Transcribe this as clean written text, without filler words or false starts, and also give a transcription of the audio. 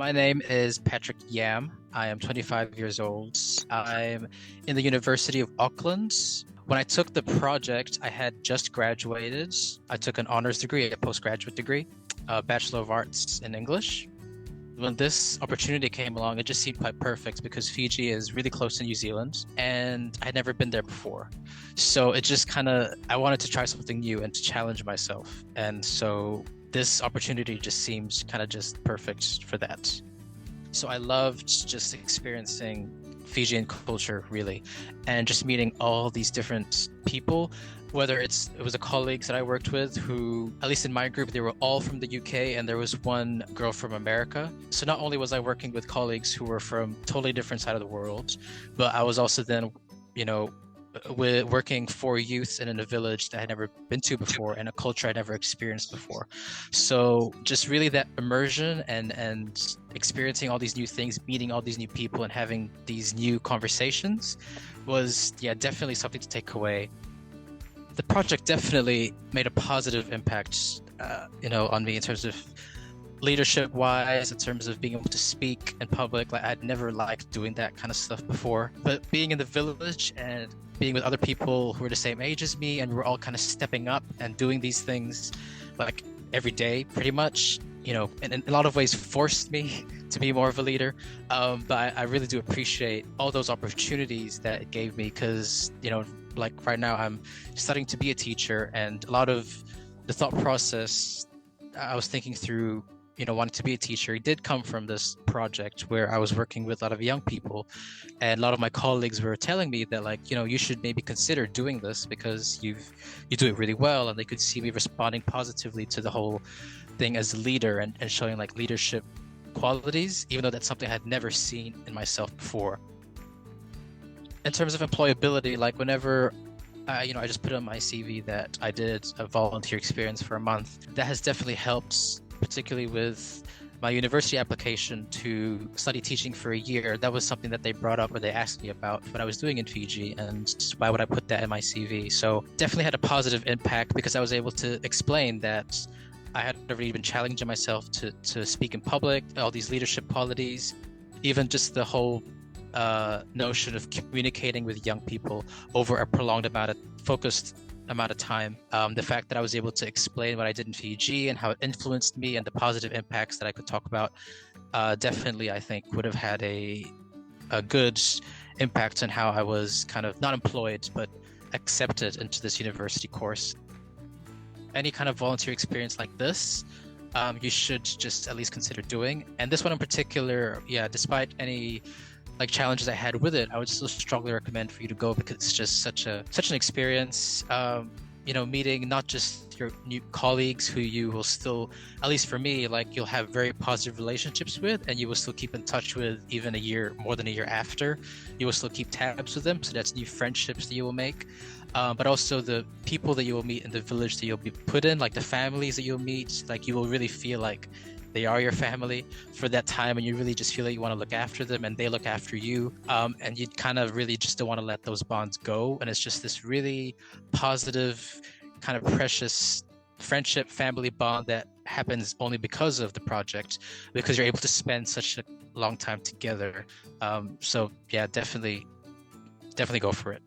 My name is Patrick Yam. I am 25 years old. I'm in the University of Auckland. When I took the project, I had just graduated. I took an honors degree, a postgraduate degree, a Bachelor of Arts in English. When this opportunity came along, it just seemed quite perfect because Fiji is really close to New Zealand and I'd never been there before. So it just I wanted to try something new and to challenge myself. And so this opportunity just seems kind of just perfect for that. So I loved just experiencing Fijian culture really, and just meeting all these different people, whether it was the colleagues that I worked with who, at least in my group, they were all from the UK and there was one girl from America. So not only was I working with colleagues who were from totally different side of the world, but I was also then, working for youth and in a village that I had never been to before and a culture I'd never experienced before. So just really that immersion and experiencing all these new things, meeting all these new people and having these new conversations was, definitely something to take away. The project definitely made a positive impact, on me in terms of leadership wise, in terms of being able to speak in public. Like I'd never liked doing that kind of stuff before, but being in the village and being with other people who were the same age as me and we're all kind of stepping up and doing these things like every day pretty much, and in a lot of ways forced me to be more of a leader. But I really do appreciate all those opportunities that it gave me because, like right now I'm studying to be a teacher, and a lot of the thought process I was thinking through, wanting to be a teacher, it did come from this project where I was working with a lot of young people, and a lot of my colleagues were telling me that you should maybe consider doing this because you do it really well, and they could see me responding positively to the whole thing as a leader and showing like leadership qualities, even though that's something I had never seen in myself before. In terms of employability, like whenever I just put on my CV that I did a volunteer experience for a month, that has definitely helped, particularly with my university application to study teaching for a year. That was something that they brought up or they asked me about what I was doing in Fiji and why would I put that in my CV. So definitely had a positive impact because I was able to explain that I had already been challenging myself to speak in public, all these leadership qualities, even just the whole notion of communicating with young people over a prolonged focused amount of time. The fact that I was able to explain what I did in Fiji and how it influenced me and the positive impacts that I could talk about, definitely I think would have had a good impact on how I was kind of not employed but accepted into this university course. Any kind of volunteer experience like this, you should just at least consider doing. And this one in particular, despite any challenges I had with it, I would still strongly recommend for you to go because it's just such an experience. Meeting not just your new colleagues who you will still, at least for me, you'll have very positive relationships with, and you will still keep in touch with even more than a year after. You will still keep tabs with them, so that's new friendships that you will make. But also the people that you will meet in the village that you'll be put in, like the families that you'll meet, you will really feel like they are your family for that time, and you really just feel like you want to look after them and they look after you, and you kind of really just don't want to let those bonds go. And it's just this really positive kind of precious friendship family bond that happens only because of the project, because you're able to spend such a long time together. So yeah, definitely go for it.